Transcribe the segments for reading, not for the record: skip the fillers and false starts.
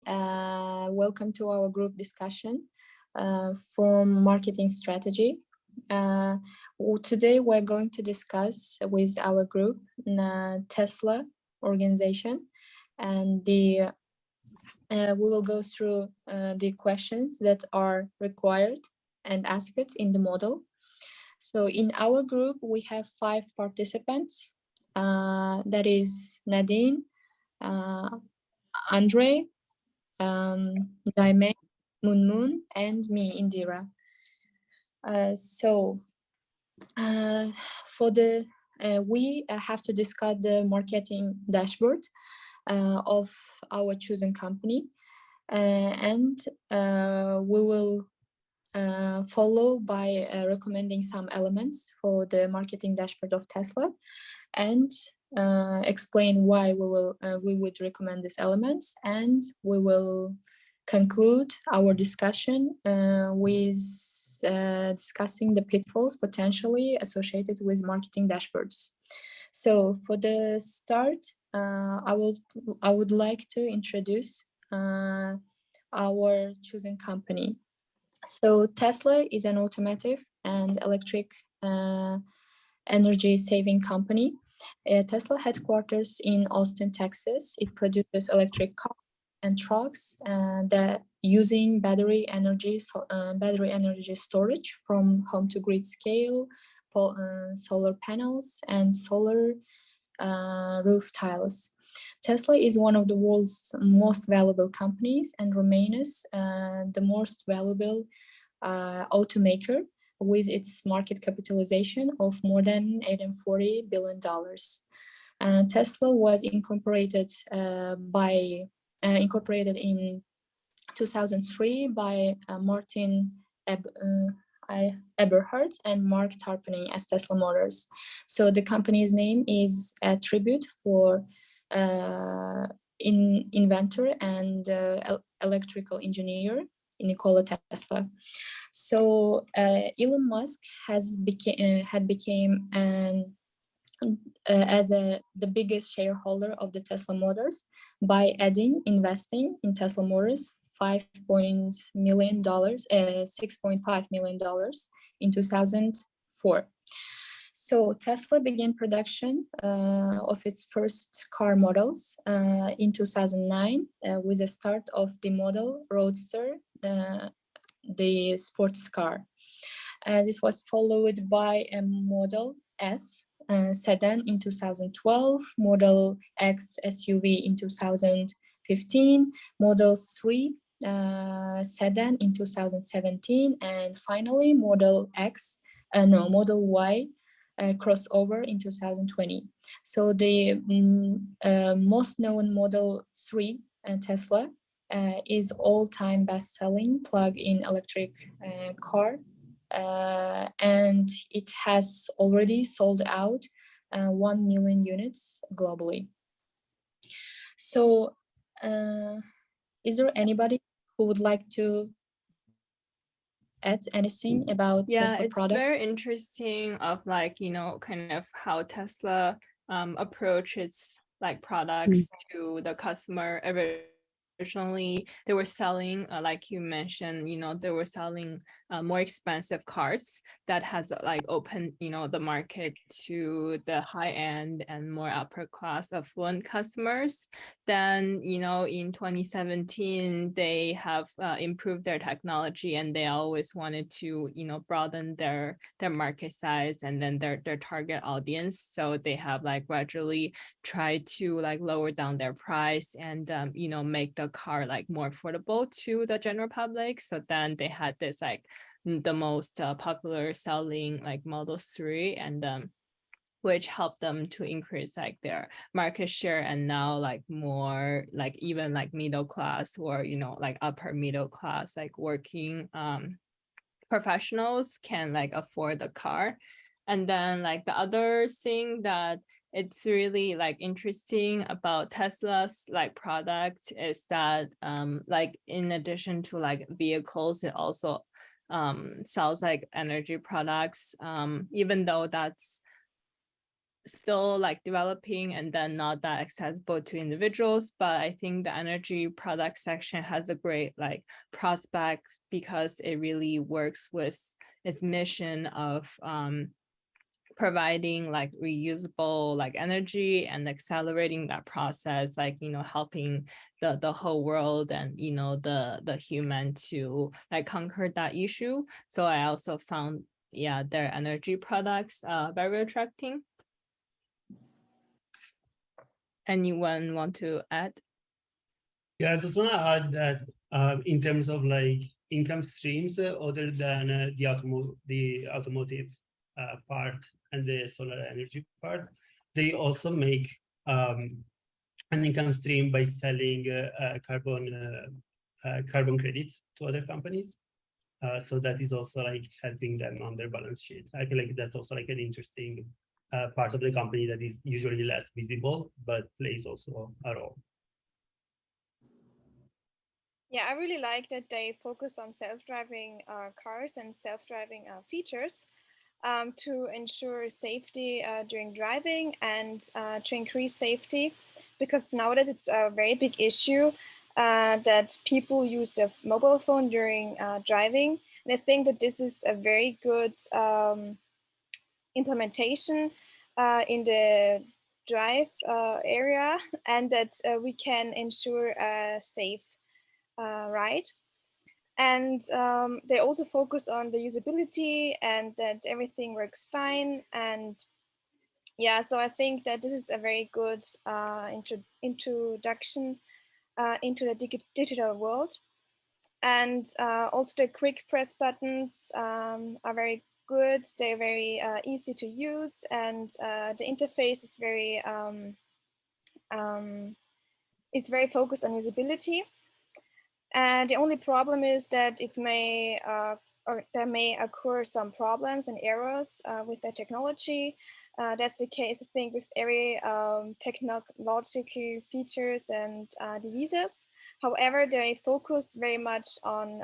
Welcome to our group discussion for marketing strategy. Today we're going to discuss with our group Tesla organization, and we will go through the questions that are required and asked in the model. So in our group, we have 5 participants. That is Nadine, Andre, Jaime, Moon, and me, Indira. We have to discuss the marketing dashboard of our chosen company, and we will follow by recommending some elements for the marketing dashboard of Tesla, and explain why we would recommend these elements, and we will conclude our discussion with discussing the pitfalls potentially associated with marketing dashboards. So for the start, I would like to introduce our chosen company. So Tesla is an automotive and electric energy saving company. Tesla headquarters in Austin, Texas. It produces electric cars and trucks that using battery energy storage from home to grid scale, solar panels, and solar roof tiles. Tesla is one of the world's most valuable companies and remains the most valuable automaker, with its market capitalization of more than $840 billion. Tesla was incorporated in 2003 by Martin Eberhard and Mark Tarpenning as Tesla Motors. So the company's name is a tribute for inventor and electrical engineer Nikola Tesla. So Elon Musk had became the biggest shareholder of the Tesla Motors by investing in Tesla Motors $6.5 million in 2004. So Tesla began production of its first car models in 2009 with the start of the Model Roadster, the sports car. This was followed by a Model S sedan in 2012, Model X SUV in 2015, Model 3 sedan in 2017, and finally Model Y crossover in 2020. So the most known Model 3 Tesla is all-time best-selling plug-in electric car, and it has already sold out 1 million units globally. So is there anybody who would like to add anything about Tesla products? Yeah, it's very interesting of kind of how Tesla approaches products to the customer. Originally, they were selling, like you mentioned, they were selling more expensive cars that has opened, the market to the high end and more upper class affluent customers. Then, in 2017, they have improved their technology, and they always wanted to, broaden their market size and then their target audience. So they have gradually tried to lower down their price and, make the car more affordable to the general public. So then they had this the most popular selling Model 3, and which helped them to increase their market share, and now more even middle class or upper middle class working professionals can afford the car. And then the other thing that it's really interesting about Tesla's products is that in addition to vehicles, it also sells energy products, even though that's still like developing and then not that accessible to individuals. But I think the energy product section has a great like prospect because it really works with its mission of providing like reusable like energy and accelerating that process, like, you know, helping the whole world and, you know, the human to like conquer that issue. So I also found, yeah, their energy products very attracting. Anyone want to add? Yeah, I just want to add that in terms of like income streams, other than the automotive part and the solar energy part, they also make an income stream by selling carbon credits to other companies. So that is also like helping them on their balance sheet. I feel like that's also like an interesting part of the company that is usually less visible, but plays also a role. Yeah, I really like that they focus on self-driving cars and self-driving features to ensure safety during driving and to increase safety, because nowadays it's a very big issue that people use their mobile phone during driving. And I think that this is a very good implementation in the drive area, and that we can ensure a safe ride. And they also focus on the usability and that everything works fine. And yeah, so I think that this is a very good introduction into the digital world. And also the quick press buttons are very good. They're very easy to use, and the interface is very focused on usability. And the only problem is that it may or there may occur some problems and errors with the technology. That's the case, I think, with every technological features and devices. However, they focus very much on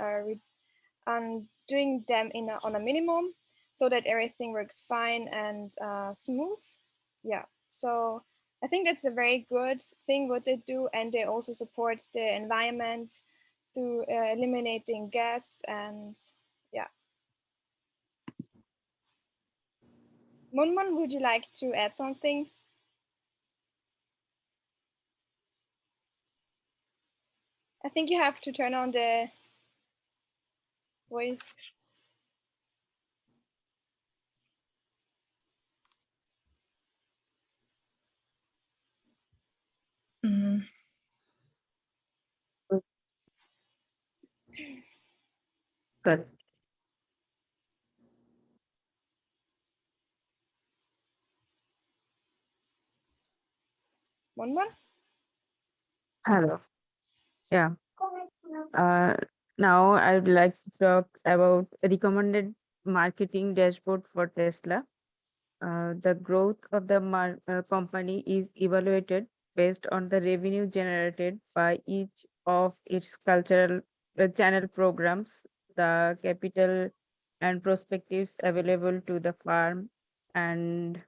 doing them on a minimum, so that everything works fine and smooth. Yeah, so I think that's a very good thing what they do, and they also support the environment through eliminating gas. And yeah. Munmun, would you like to add something? I think you have to turn on the voice. Mm. Good. Munmun? Hello. Yeah. Uh, Now I would like to talk about a recommended marketing dashboard for Tesla. The growth of the company is evaluated based on the revenue generated by each of its cultural channel programs, the capital and perspectives available to the firm, and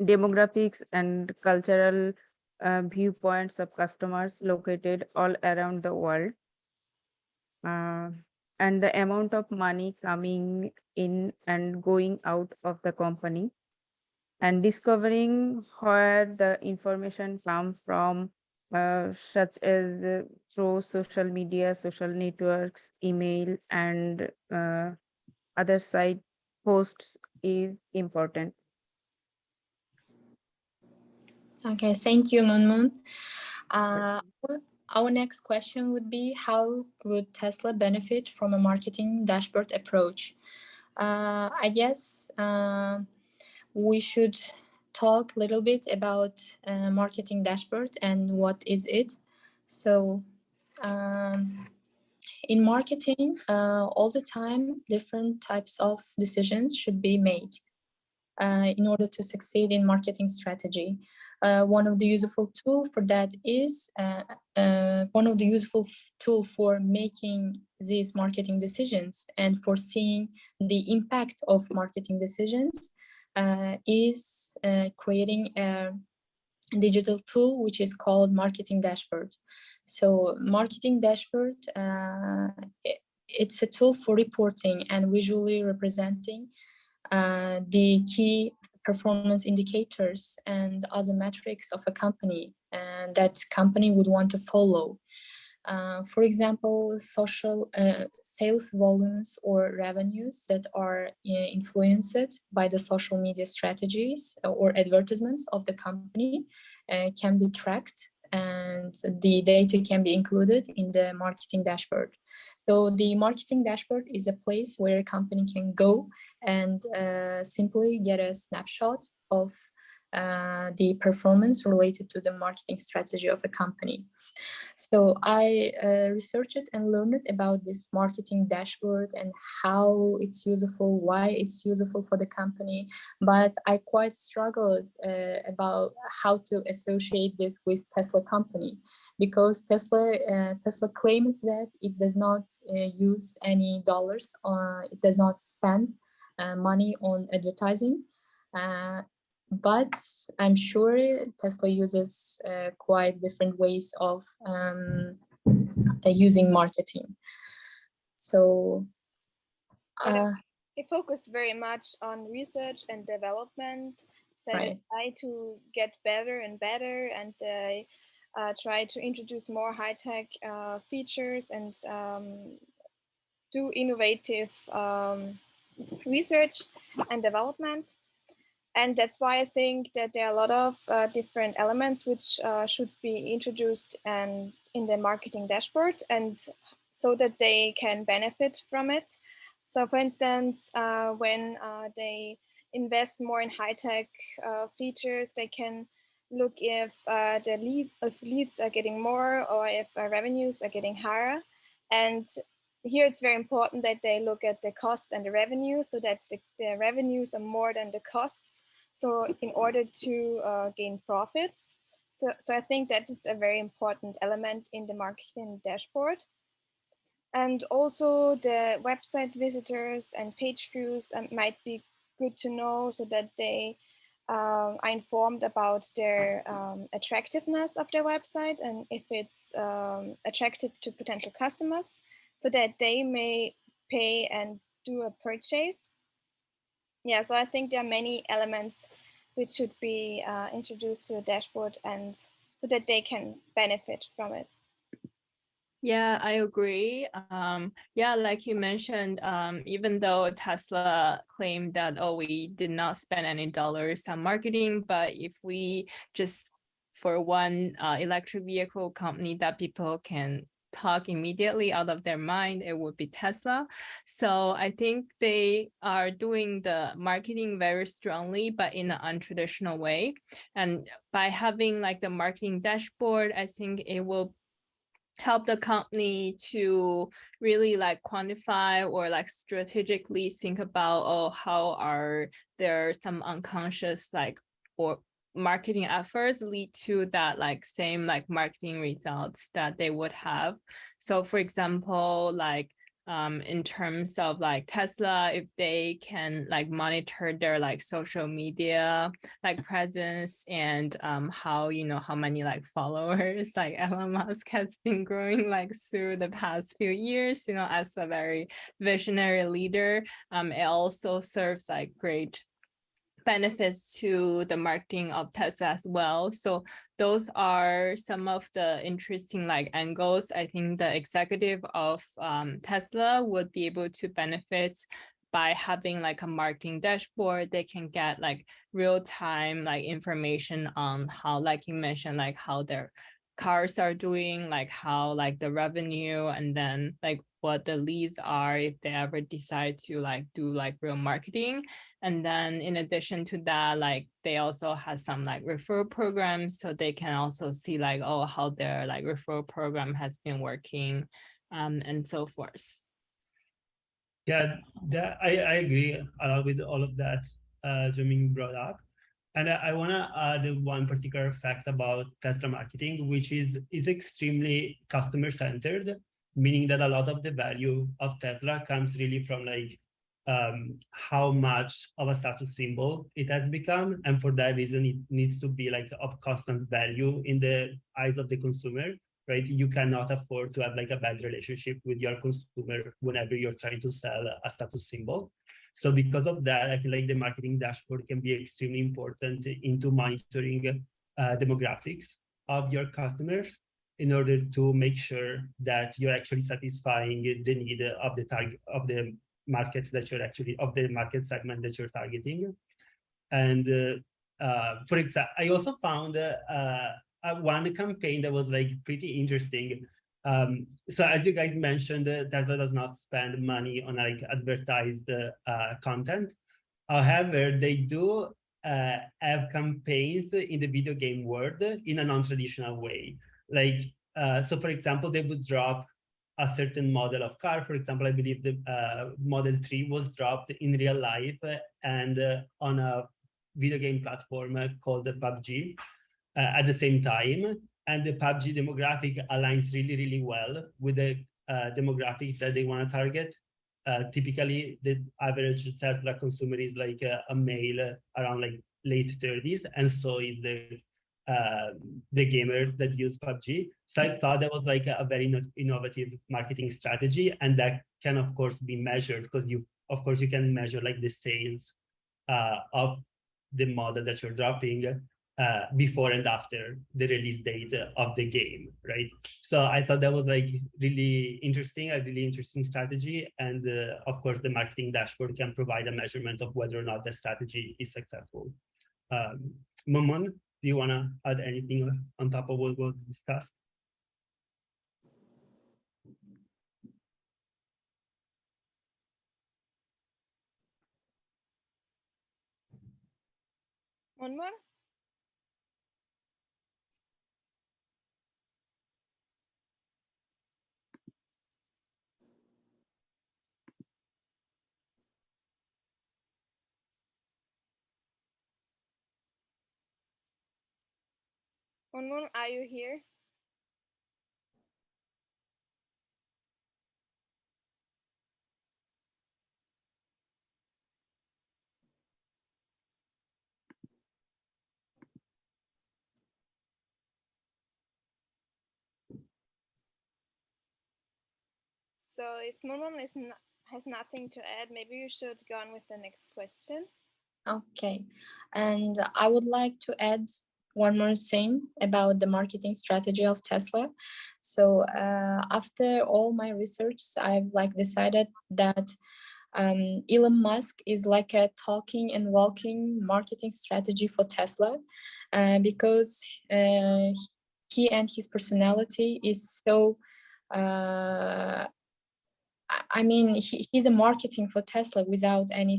demographics and cultural viewpoints of customers located all around the world, uh, and the amount of money coming in and going out of the company, and discovering where the information comes from, such as through social media, social networks, email, and other site posts is important. Okay, thank you, Munmun. Our next question would be, how would Tesla benefit from a marketing dashboard approach? I guess we should talk a little bit about marketing dashboard and what is it. So in marketing, all the time, different types of decisions should be made in order to succeed in marketing strategy. One of the useful tool for that is tool for making these marketing decisions and foreseeing the impact of marketing decisions is creating a digital tool which is called Marketing Dashboard. So Marketing Dashboard, it's a tool for reporting and visually representing the key performance indicators and other metrics of a company and that company would want to follow. For example, social sales volumes or revenues that are influenced by the social media strategies or advertisements of the company can be tracked, and the data can be included in the marketing dashboard. So the marketing dashboard is a place where a company can go and simply get a snapshot of the performance related to the marketing strategy of a company. So I researched and learned about this marketing dashboard and how it's useful, why it's useful for the company, but I quite struggled about how to associate this with Tesla company, because Tesla claims that it does not use any dollars, it does not spend money on advertising. But I'm sure Tesla uses quite different ways of using marketing. So they focus very much on research and development. So right. they try to get better and better, and they try to introduce more high-tech features and do innovative research and development. And that's why I think that there are a lot of different elements which should be introduced and in the marketing dashboard, and so that they can benefit from it. So for instance, when they invest more in high-tech features, they can look if leads are getting more or if revenues are getting higher. And here it's very important that they look at the costs and the revenue, so that the revenues are more than the costs. So in order to gain profits. So I think that is a very important element in the marketing dashboard. And also the website visitors and page views might be good to know, so that they are informed about their attractiveness of their website and if it's attractive to potential customers, so that they may pay and do a purchase. Yeah, so I think there are many elements which should be introduced to a dashboard, and so that they can benefit from it. Yeah, I agree. Yeah, like you mentioned, even though Tesla claimed that, oh, we did not spend any dollars on marketing, but if we just, for one electric vehicle company that people can talk immediately out of their mind, it would be Tesla. So I think they are doing the marketing very strongly, but in an untraditional way. And by having like the marketing dashboard, I think it will help the company to really like quantify or like strategically think about, oh, how are there some unconscious like or marketing efforts lead to that like same like marketing results that they would have. So for example, like in terms of like Tesla, if they can like monitor their like social media like presence and how, you know, how many like followers like Elon Musk has been growing like through the past few years, you know, as a very visionary leader, it also serves like great benefits to the marketing of Tesla as well. So those are some of the interesting like angles I think the executive of Tesla would be able to benefit by having like a marketing dashboard. They can get like real-time like information on how, like you mentioned, like how their cars are doing, like how like the revenue, and then like what the leads are if they ever decide to like do like real marketing. And then in addition to that, like they also have some like referral programs, so they can also see like, oh, how their like referral program has been working, and so forth. Yeah, I agree a lot with all of that Jiaming brought up. And I want to add one particular fact about Tesla marketing, which is extremely customer centered, meaning that a lot of the value of Tesla comes really from like how much of a status symbol it has become. And for that reason, it needs to be like of constant value in the eyes of the consumer, right? You cannot afford to have like a bad relationship with your consumer whenever you're trying to sell a status symbol. So because of that, I feel like the marketing dashboard can be extremely important into monitoring demographics of your customers in order to make sure that you're actually satisfying the need of the target of the market that you're actually of the market segment that you're targeting. And for example, I also found one campaign that was like pretty interesting. So as you guys mentioned, Tesla does not spend money on like advertised content. However, they do have campaigns in the video game world in a non-traditional way. Like, so for example, they would drop a certain model of car. For example, I believe the Model 3 was dropped in real life and on a video game platform called PUBG at the same time. And the PUBG demographic aligns really, really well with the demographic that they want to target. Typically, the average Tesla consumer is like a male around like late 30s, and so is the gamer that use PUBG. So I thought that was like a very innovative marketing strategy, and that can of course be measured because you can measure like the sales of the model that you're dropping before and after the release date of the game, right? So I thought that was like really interesting, a really interesting strategy. And of course, the marketing dashboard can provide a measurement of whether or not the strategy is successful. Momon, do you want to add anything on top of what was discussed? One more? Monmon, are you here? So if Monmon has nothing to add, maybe you should go on with the next question. Okay, and I would like to add one more thing about the marketing strategy of Tesla. So after all my research, I've like decided that Elon Musk is like a talking and walking marketing strategy for Tesla, because he and his personality is so. I mean, he's a marketing for Tesla without any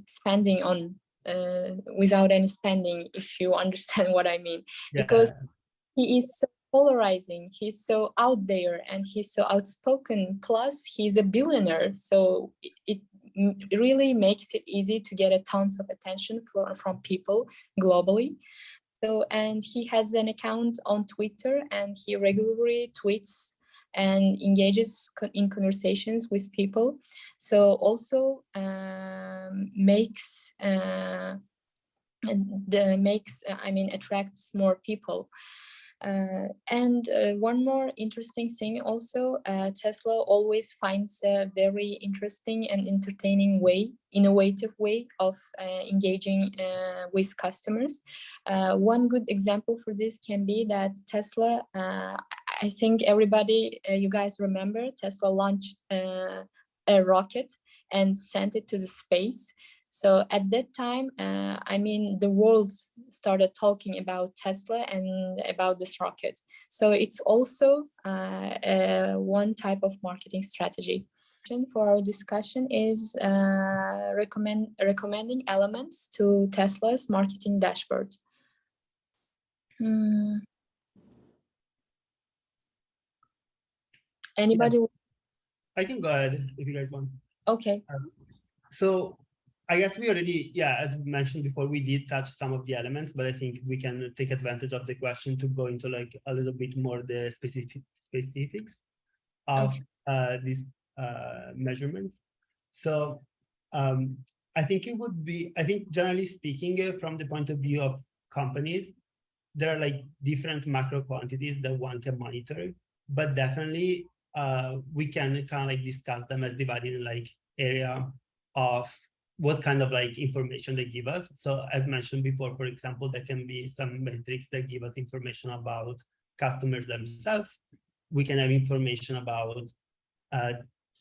spending on without any spending, if you understand what I mean. Yeah. Because he is so polarizing, he's so out there, and he's so outspoken, plus he's a billionaire, so it really makes it easy to get a tons of attention from people globally. So, and he has an account on Twitter, and he regularly tweets and engages in conversations with people. So also attracts more people. And one more interesting thing also, Tesla always finds a very interesting and entertaining way, innovative way of engaging with customers. One good example for this can be that Tesla, I think everybody, you guys remember, Tesla launched a rocket and sent it to the space. So at that time, the world started talking about Tesla and about this rocket. So it's also one type of marketing strategy. For our discussion is recommending elements to Tesla's marketing dashboard. Anybody? I can go ahead if you guys want. Okay. So I guess we already, as mentioned before, we did touch some of the elements, but I think we can take advantage of the question to go into like a little bit more the specifics of this measurements. So I think it would be, I think generally speaking, from the point of view of companies, there are like different macro quantities that one can monitor, but definitely we can kind of like discuss them as divided in like area of what kind of like information they give us. So as mentioned before, for example, there can be some metrics that give us information about customers themselves. We can have information about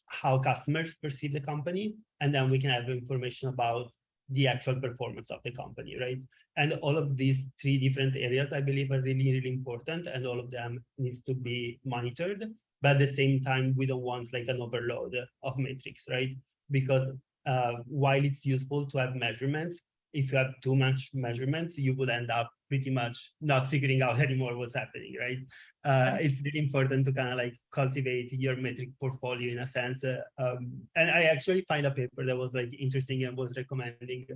how customers perceive the company, and then we can have information about the actual performance of the company, right? And all of these three different areas, I believe, are really, really important, and all of them needs to be monitored. But at the same time, we don't want like an overload of metrics, right? Because while it's useful to have measurements, if you have too much measurements, you would end up pretty much not figuring out anymore what's happening, right? It's really important to kind of like cultivate your metric portfolio in a sense. And I actually find a paper that was like interesting and was recommending,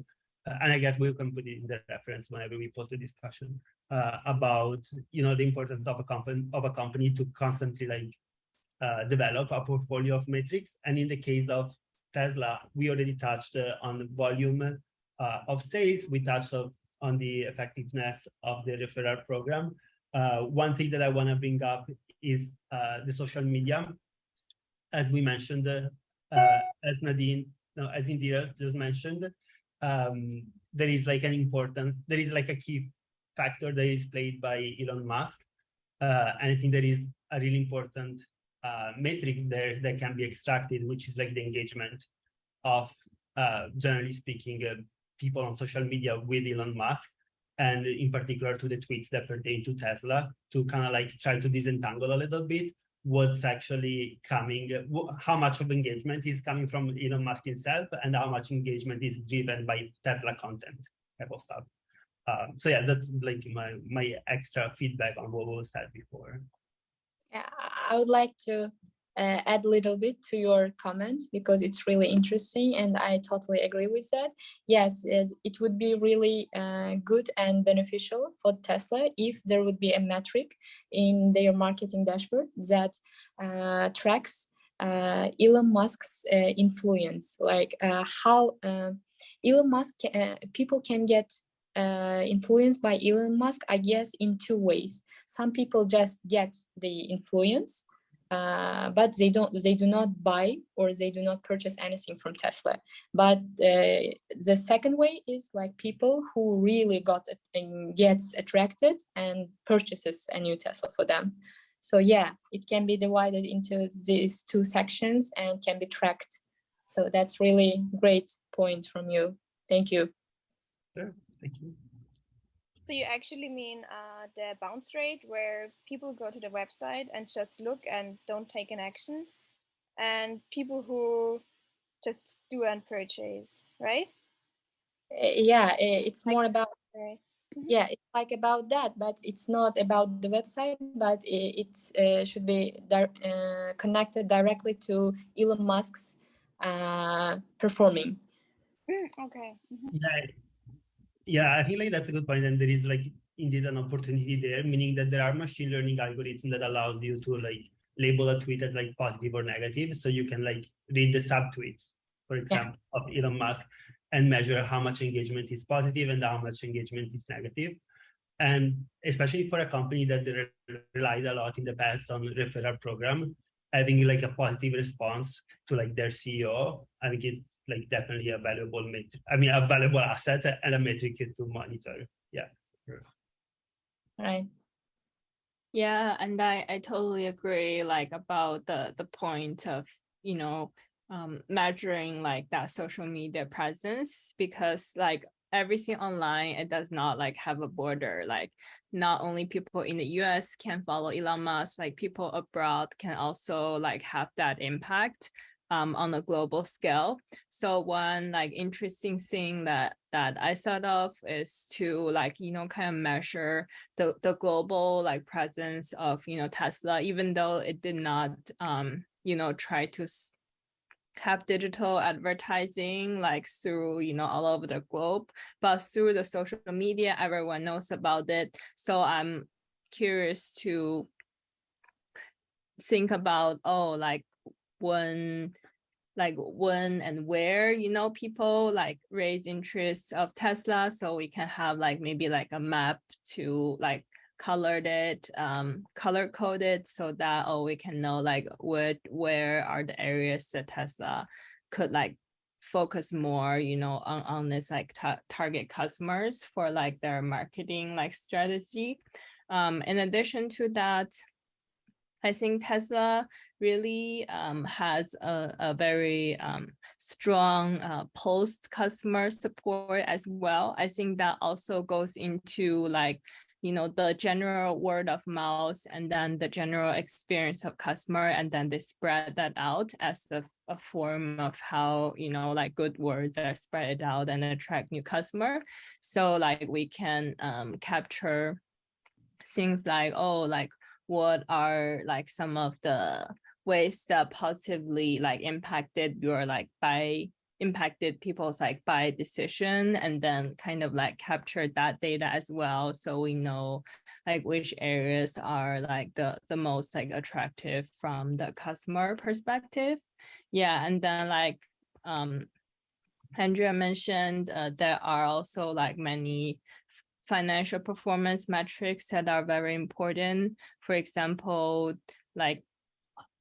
and I guess we can put it in the reference whenever we post the discussion about, you know, the importance of a company to constantly like develop a portfolio of metrics. And in the case of Tesla, we already touched on the volume of sales. We touched on the effectiveness of the referral program. One thing that I want to bring up is the social media. As we mentioned, as Nadine, no, as Indira just mentioned, there is like a key factor that is played by Elon Musk. And I think there is a really important metric there that can be extracted, which is like the engagement of, generally speaking, people on social media with Elon Musk, and in particular to the tweets that pertain to Tesla, to kind of like try to disentangle a little bit what's actually coming, how much of engagement is coming from Elon Musk himself, and how much engagement is driven by Tesla content type of stuff. So yeah, that's like my extra feedback on what was said before. Yeah, I would like to add a little bit to your comment because it's really interesting and I totally agree with that. Yes, it would be really good and beneficial for Tesla if there would be a metric in their marketing dashboard that tracks Elon Musk's influence, like how Elon Musk, people can get influenced by Elon Musk, I guess, in two ways. Some people just get the influence, but they do not buy or they do not purchase anything from Tesla. But the second way is like people who really got it and gets attracted and purchases a new Tesla for them. So yeah, it can be divided into these two sections and can be tracked. So that's really great point from you. Thank you. Sure. Thank you. So you actually mean the bounce rate, where people go to the website and just look and don't take an action, and people who just do and purchase, right? Yeah, it's more about, Right. yeah, it's like about that, but it's not about the website, but it should be connected directly to Elon Musk's performing. Okay. Yeah, I feel like that's a good point, and there is like indeed an opportunity there, meaning that there are machine learning algorithms that allows you to like label a tweet as like positive or negative, so you can like read the subtweets, for example, of Elon Musk, and measure how much engagement is positive and how much engagement is negative. And especially for a company that relied a lot in the past on referral program, having like a positive response to like their CEO, I think it's like definitely a valuable metric. I mean, a valuable asset and a metric to monitor. Yeah. Sure. Right. Yeah, and I totally agree, like about the point of, you know, measuring like that social media presence, because like everything online, it does not like have a border. Like not only people in the US can follow Elon Musk, like people abroad can also like have that impact on a global scale. So one like interesting thing that I thought of is to like, you know, kind of measure the global like presence of, you know, Tesla, even though it did not, you know, try to have digital advertising like through, you know, all over the globe, but through the social media, everyone knows about it. So I'm curious to think about, oh, like when and where, you know, people like raise interest of Tesla, so we can have like maybe like a map to like color coded so that we can know like where are the areas that Tesla could like focus more, you know, on this like target customers for like their marketing like strategy. In addition to that, I think Tesla really has a very strong post-customer support as well. I think that also goes into like, you know, the general word of mouth and then the general experience of customer, and then they spread that out as a form of how, you know, like good words are spread out and attract new customer. So like we can capture things like, oh, like what are like some of the ways that positively like impacted people's like buy decision, and then kind of like capture that data as well, so we know like which areas are like the most like attractive from the customer perspective. Yeah, and then like Andrea mentioned, there are also like many financial performance metrics that are very important. For example, like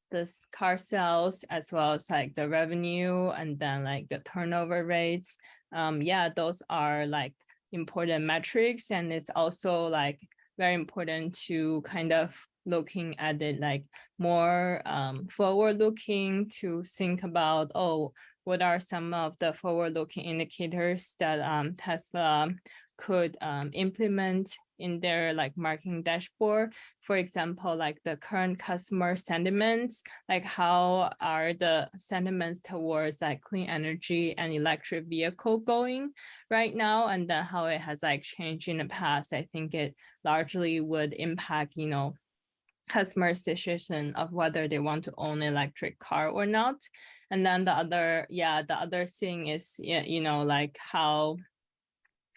the car sales, as well as like the revenue, and then like the turnover rates. Yeah, those are like important metrics, and it's also like very important to kind of looking at it like more forward looking, to think about, oh, what are some of the forward looking indicators that Tesla could implement in their like marketing dashboard. For example, like the current customer sentiments, like how are the sentiments towards like clean energy and electric vehicle going right now, and then how it has like changed in the past. I think it largely would impact, you know, customers' decision of whether they want to own an electric car or not. And then the other thing is, you know, like how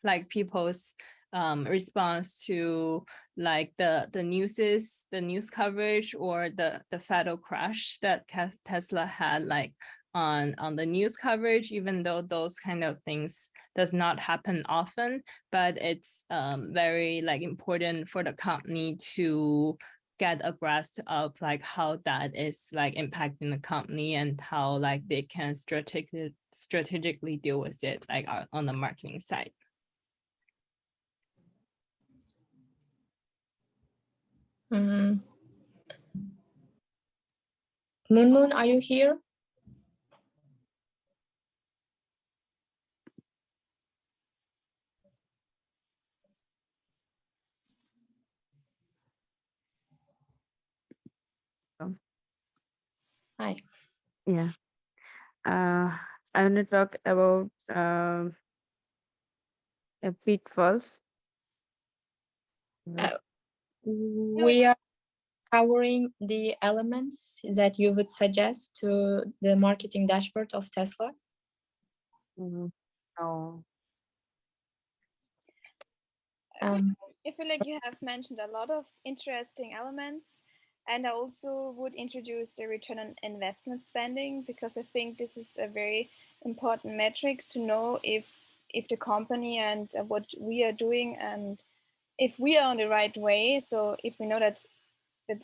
like people's response to like the news coverage, or the fatal crash that Tesla had like on the news coverage, even though those kind of things does not happen often, but it's very like important for the company to get a grasp of like how that is like impacting the company, and how like they can strategically deal with it like on the marketing side. Moon Moon, are you here? Hi. Yeah. I want to talk about pitfalls. We are covering the elements that you would suggest to the marketing dashboard of Tesla. No. I feel like you have mentioned a lot of interesting elements, and I also would introduce the return on investment spending, because I think this is a very important metrics to know if the company and what we are doing, and if we are on the right way. So if we know that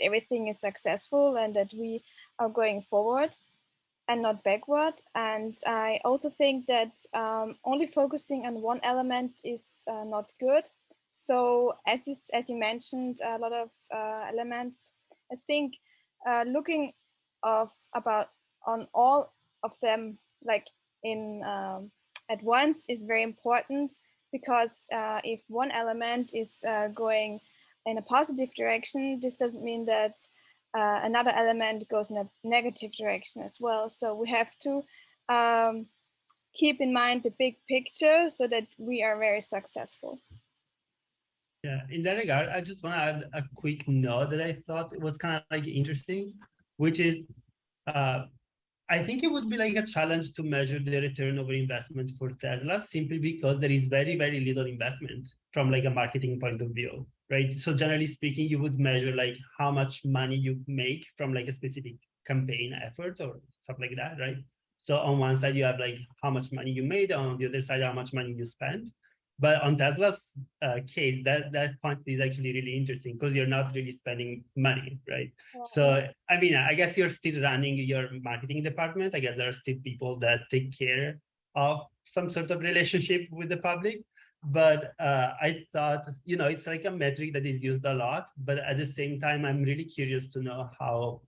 everything is successful and that we are going forward and not backward. And I also think that only focusing on one element is not good. So as you mentioned, a lot of elements, I think looking on all of them like in at once is very important, because if one element is going in a positive direction, this doesn't mean that another element goes in a negative direction as well. So we have to keep in mind the big picture so that we are very successful. Yeah, in that regard, I just want to add a quick note that I thought was kind of like interesting, which is I think it would be like a challenge to measure the return over investment for Tesla, simply because there is very, very little investment from like a marketing point of view, right? So generally speaking, you would measure like how much money you make from like a specific campaign effort or stuff like that, right? So on one side, you have like how much money you made, on the other side, how much money you spent. But on Tesla's case, that point is actually really interesting because you're not really spending money, right? So, I mean, I guess you're still running your marketing department. I guess there are still people that take care of some sort of relationship with the public. But I thought, it's like a metric that is used a lot. But at the same time, I'm really curious to know how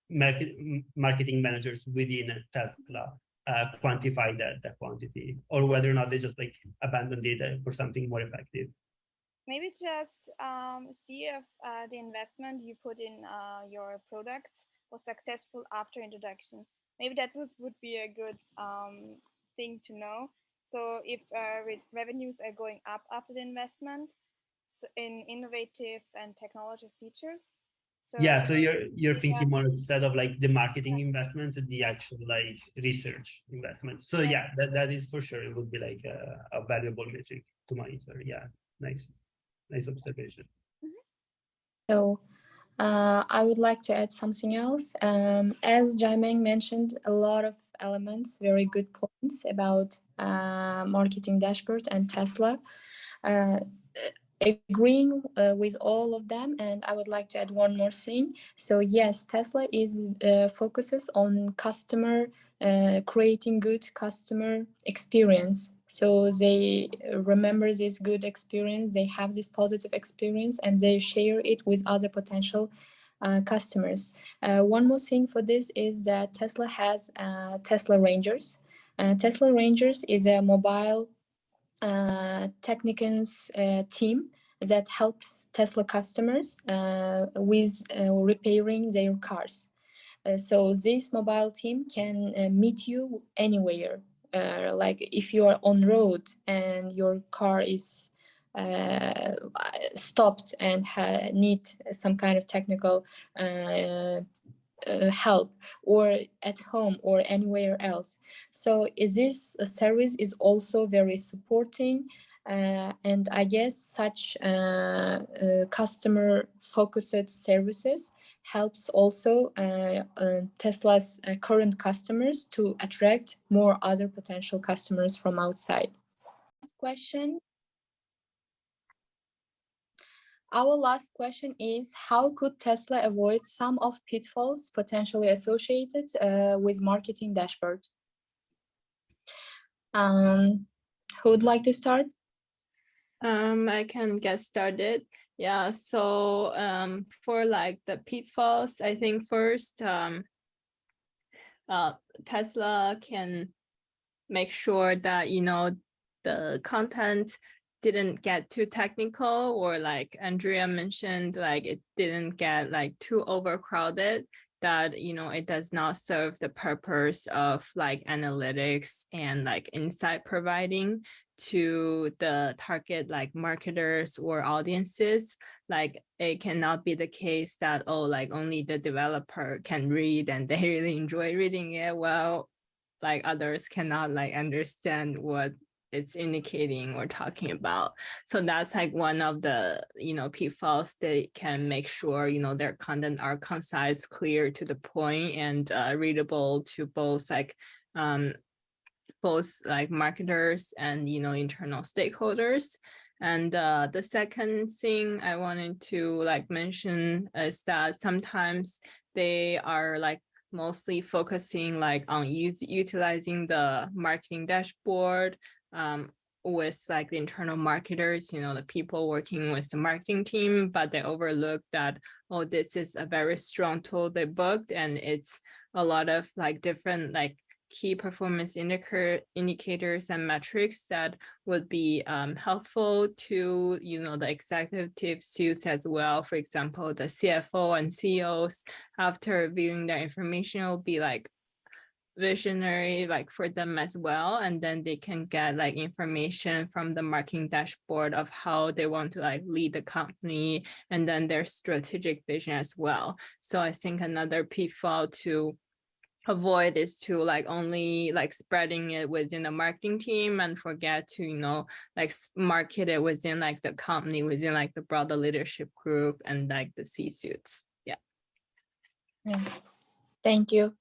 marketing managers within Tesla quantify that quantity, or whether or not they just like abandon data for something more effective. Maybe just see if the investment you put in your products was successful after introduction. Maybe that would be a good thing to know. So if revenues are going up after the investment in innovative and technology features. So yeah, so you're thinking more instead of like the marketing investment, the actual like research investment. So yeah, that is for sure. It would be like a valuable metric to monitor. Yeah, nice observation. So I would like to add something else. As Jaimeng mentioned, a lot of elements, very good points about marketing dashboard and Tesla. Agreeing with all of them, and I would like to add one more thing. So yes, Tesla is focuses on customer, creating good customer experience. So they remember this good experience, they have this positive experience, and they share it with other potential customers. One more thing for this is that Tesla has Tesla Rangers. Tesla Rangers is a mobile technicians team that helps Tesla customers with repairing their cars. So this mobile team can meet you anywhere. Like if you are on road and your car is stopped and need some kind of technical help, or at home or anywhere else. So this service is also very supporting, and I guess such customer focused services helps also Tesla's current customers to attract more other potential customers from outside. Last question. Our last question is, how could Tesla avoid some of pitfalls potentially associated with marketing dashboard? Who would like to start? I can get started. Yeah, so for like the pitfalls, I think first Tesla can make sure that the content didn't get too technical, or like Andrea mentioned, like it didn't get like too overcrowded, that it does not serve the purpose of like analytics and like insight providing to the target like marketers or audiences. Like it cannot be the case that like only the developer can read and they really enjoy reading it, well like others cannot like understand what it's indicating or talking about. So that's like one of the pitfalls. They can make sure their content are concise, clear, to the point, and readable to both marketers and internal stakeholders. And the second thing I wanted to like mention is that sometimes they are like mostly focusing like on utilizing the marketing dashboard with like the internal marketers, the people working with the marketing team, but they overlook that, this is a very strong tool they booked, and it's a lot of like different like key performance indicators and metrics that would be helpful to the executive suits as well. For example, the CFO and CEOs, after reviewing their information, will be like visionary like for them as well, and then they can get like information from the marketing dashboard of how they want to like lead the company, and then their strategic vision as well. So I think another pitfall to avoid is to like only like spreading it within the marketing team and forget to like market it within like the company, within like the broader leadership group and like the C-suits. Yeah. Thank you.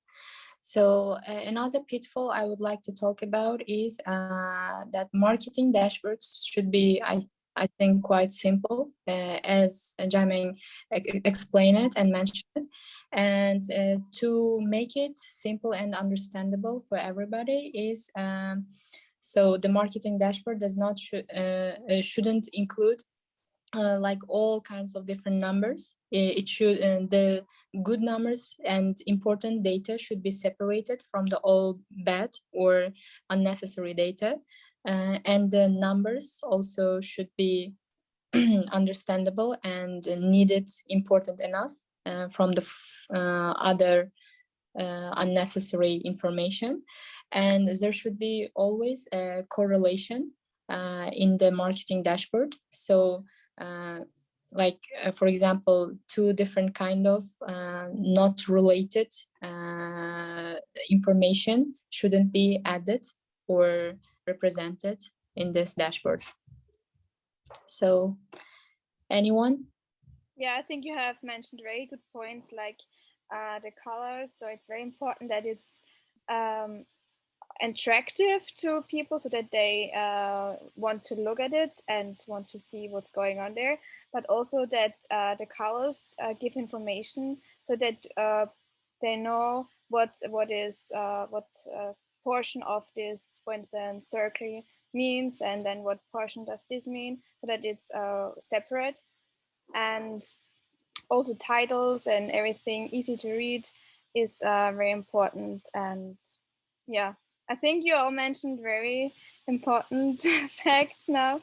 So another pitfall I would like to talk about is that marketing dashboards should be, I think, quite simple, as Jiaming explained it and mentioned it. And to make it simple and understandable for everybody is, so the marketing dashboard does not shouldn't include like all kinds of different numbers. It should, the good numbers and important data should be separated from the all bad or unnecessary data. And the numbers also should be understandable and needed, important enough from the other unnecessary information. And there should be always a correlation in the marketing dashboard. So for example, two different kind of not related information shouldn't be added or represented in this dashboard. So anyone? Yeah, I think you have mentioned very good points, like the colors. So it's very important that it's attractive to people so that they want to look at it and want to see what's going on there, but also that the colors give information so that they know what portion of this, for instance, circle means, and then what portion does this mean, so that it's separate. And also titles and everything easy to read is very important. And yeah, I think you all mentioned very important facts now,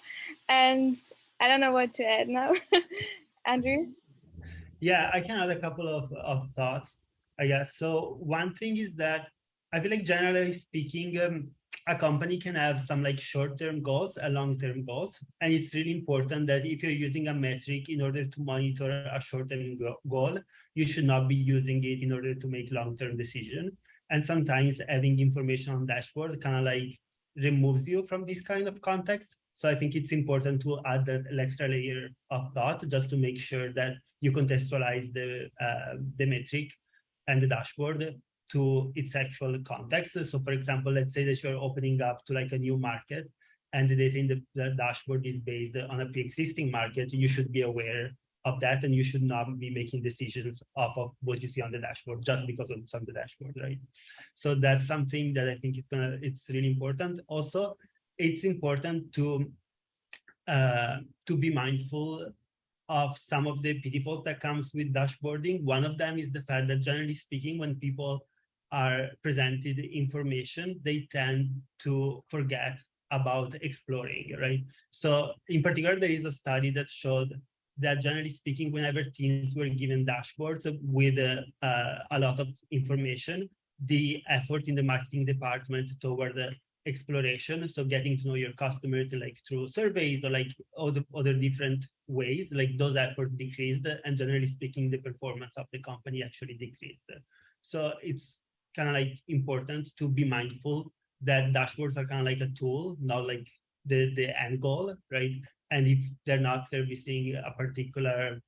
and I don't know what to add now. Andrew? Yeah, I can add a couple of thoughts, I guess. So one thing is that I feel like generally speaking, a company can have some like short-term goals and long-term goals. And it's really important that if you're using a metric in order to monitor a short-term goal, you should not be using it in order to make long-term decision. And sometimes having information on dashboard kind of like removes you from this kind of context. So I think it's important to add that extra layer of thought just to make sure that you contextualize the metric and the dashboard to its actual context. So for example, let's say that you're opening up to like a new market and the data in the dashboard is based on a pre-existing market, you should be aware of that and you should not be making decisions off of what you see on the dashboard just because it's on the dashboard, right? So that's something that I think it's really important. Also, it's important to be mindful of some of the pitfalls that comes with dashboarding. One of them is the fact that generally speaking, when people are presented information, they tend to forget about exploring, right? So in particular, there is a study that showed that generally speaking, whenever teams were given dashboards with a lot of information, the effort in the marketing department toward the exploration, so getting to know your customers like through surveys or like other different ways, like those efforts decreased, and generally speaking, the performance of the company actually decreased. So it's kind of like important to be mindful that dashboards are kind of like a tool, not like the end goal, right? And if they're not servicing a particular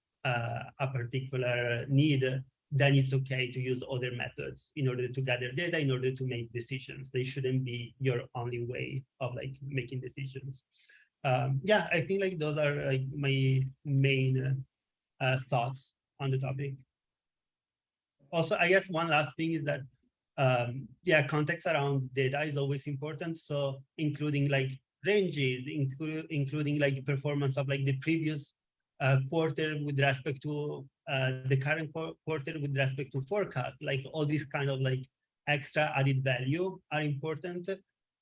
need, then it's okay to use other methods in order to gather data, in order to make decisions. They shouldn't be your only way of like making decisions. Yeah, I think like those are like my main thoughts on the topic. Also, I guess one last thing is that, yeah, context around data is always important. So including like ranges, including like performance of like the previous quarter with respect to the current quarter with respect to forecast, like all these kind of like extra added value are important.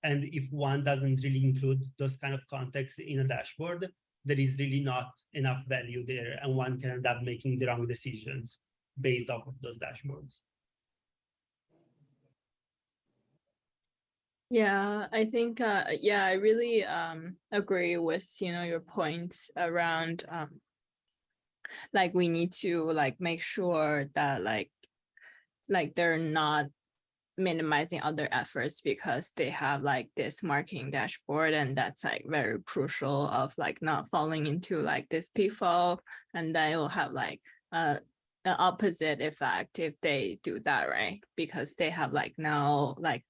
And if one doesn't really include those kind of context in a dashboard, there is really not enough value there, and one can end up making the wrong decisions based off of those dashboards. Yeah, I think yeah, I really agree with your points around like we need to like make sure that like they're not minimizing other efforts because they have like this marketing dashboard, and that's like very crucial of like not falling into like this pitfall, and then it will have like an opposite effect if they do that, right? Because they have like now like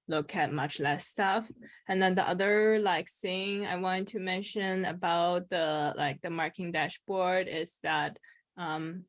look at much less stuff. And then the other like thing I wanted to mention about the like the marketing dashboard is that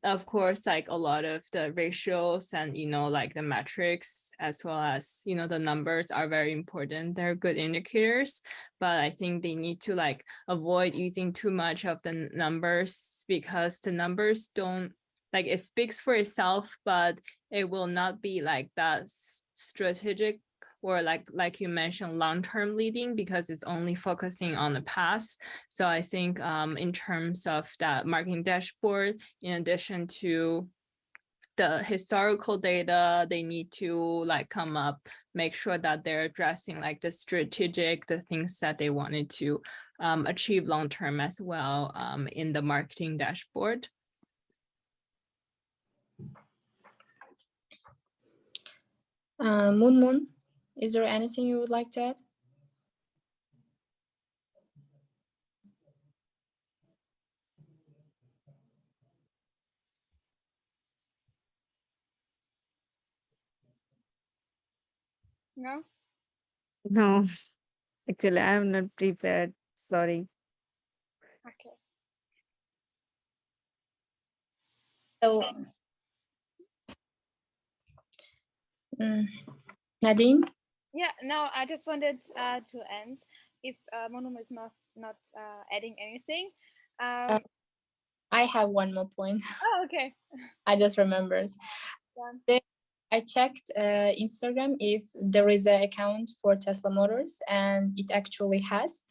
of course, like a lot of the ratios and, you know, like the metrics as well as, you know, the numbers are very important. They're good indicators, but I think they need to like avoid using too much of the numbers because the numbers don't like it speaks for itself, but it will not be like that strategic or like you mentioned long-term leading because it's only focusing on the past. So I think in terms of that marketing dashboard, in addition to the historical data, they need to like come up, make sure that they're addressing like the strategic, the things that they wanted to achieve long-term as well in the marketing dashboard. Moon, is there anything you would like to add? No? No, actually, I am not prepared. Sorry. Okay. So, Nadine? Yeah, no, I just wanted to end if Monum is not adding anything. I have one more point. Oh, okay. I just remembered. Done. I checked Instagram if there is an account for Tesla Motors, and it actually has.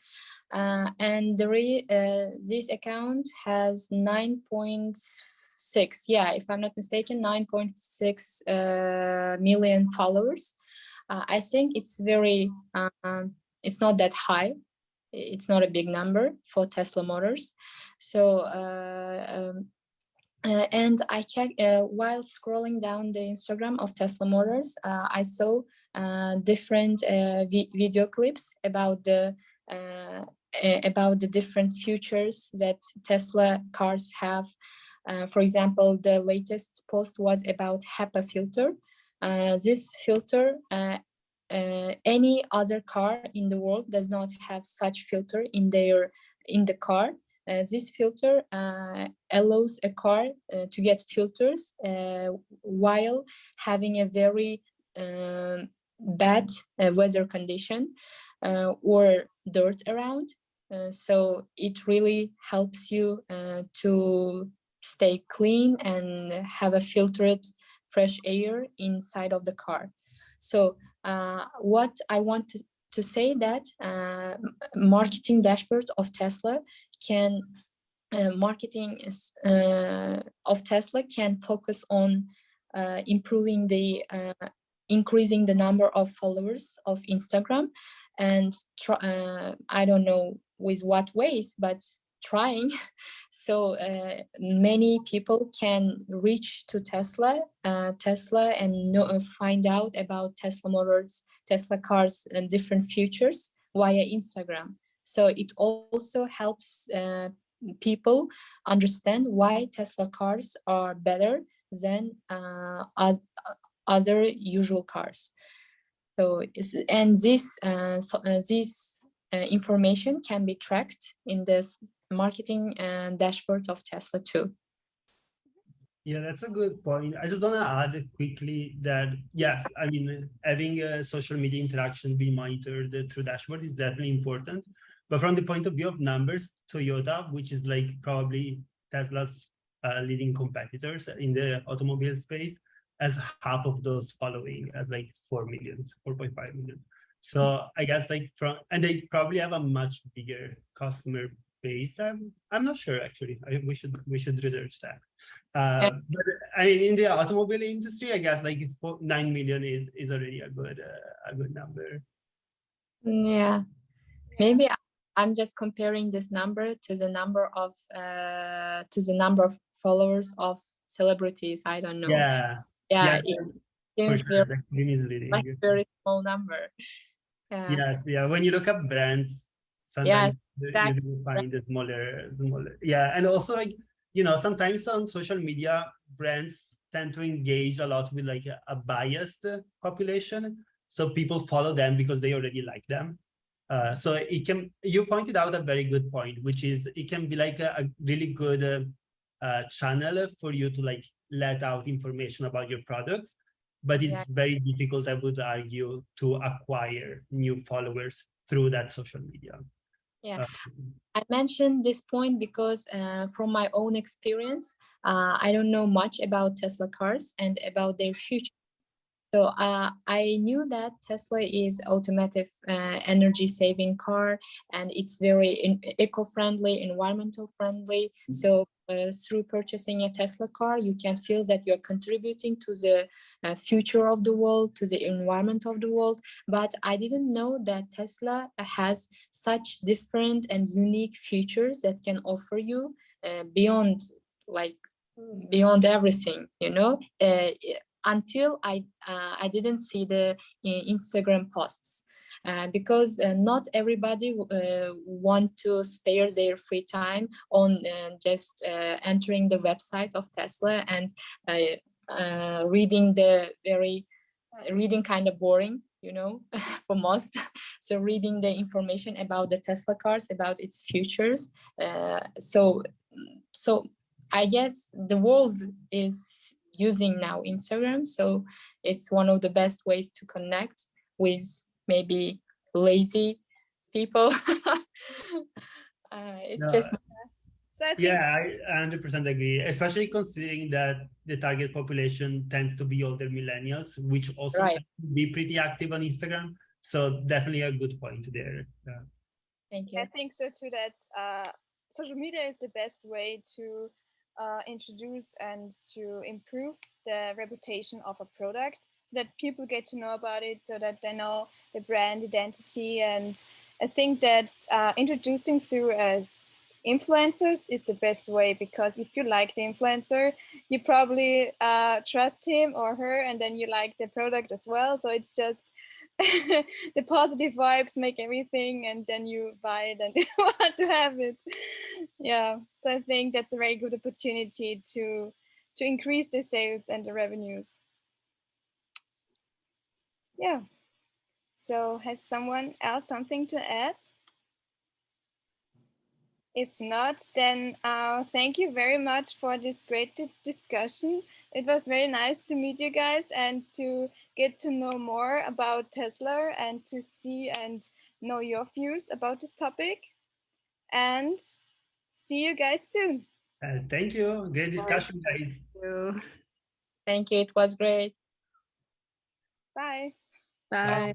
And this account has 9.6, yeah, if I'm not mistaken, 9.6 million followers. I think it's very, it's not that high. It's not a big number for Tesla Motors. So, and I checked while scrolling down the Instagram of Tesla Motors, I saw different video clips about the different features that Tesla cars have. For example, the latest post was about HEPA filter. This filter, any other car in the world does not have such filter in the car. This filter allows a car to get filters while having a very bad weather condition or dirt around. So it really helps you to stay clean and have a filtered fresh air inside of the car. So what I want to say that marketing dashboard of Tesla can of Tesla can focus on increasing the number of followers of Instagram, and I don't know with what ways, but trying so many people can reach to Tesla and find out about Tesla Motors, Tesla cars, and different features via Instagram. So it also helps people understand why Tesla cars are better than other usual cars. So this information can be tracked in this marketing dashboard of Tesla too. Yeah, that's a good point. I just want to add quickly that, yes, I mean, having a social media interaction be monitored through dashboard is definitely important. But from the point of view of numbers, Toyota, which is like probably Tesla's leading competitors in the automobile space, has half of those following as like 4.5 million. So I guess like and they probably have a much bigger customer base. I'm not sure actually. We should research that. But I mean, in the automobile industry, I guess like 9 million is already a good number. Yeah, maybe I'm just comparing this number to the number of followers of celebrities. I don't know. Yeah. Yeah, it seems sure. very small number. Yeah. When you look up brands, sometimes you find the smaller. Yeah, and also like sometimes on social media, brands tend to engage a lot with like a biased population. So people follow them because they already like them. So you pointed out a very good point, which is it can be like a really good channel for you to like let out information about your products, but it's very difficult, I would argue, to acquire new followers through that social media. Yeah, I mentioned this point because from my own experience, I don't know much about Tesla cars and about their future. So I knew that Tesla is automotive energy-saving car, and it's very eco-friendly, environmental friendly. So through purchasing a Tesla car, you can feel that you're contributing to the future of the world, to the environment of the world. But I didn't know that Tesla has such different and unique features that can offer you beyond everything, until I didn't see the Instagram posts. Because not everybody want to spare their free time on just entering the website of Tesla and reading reading kind of boring, for most. So reading the information about the Tesla cars, about its futures. So I guess the world is using now Instagram, so it's one of the best ways to connect with maybe lazy people. It's just so I think, yeah, I 100% agree, especially considering that the target population tends to be older millennials, which also right. tend to be pretty active on Instagram. So definitely a good point there. Yeah. Thank you. I think so too, that social media is the best way to introduce and to improve the reputation of a product, so that people get to know about it, so that they know the brand identity. And I think that introducing through as influencers is the best way, because if you like the influencer, you probably trust him or her, and then you like the product as well. So it's just the positive vibes make everything, and then you buy it and you want to have it. Yeah, so I think that's a very good opportunity to increase the sales and the revenues. Yeah, so has someone else something to add? If not, then thank you very much for this great discussion. It was very nice to meet you guys and to get to know more about Tesla and to see and know your views about this topic. And see you guys soon. Thank you. Great discussion, guys. Thank you. It was great. Bye. Bye. Bye.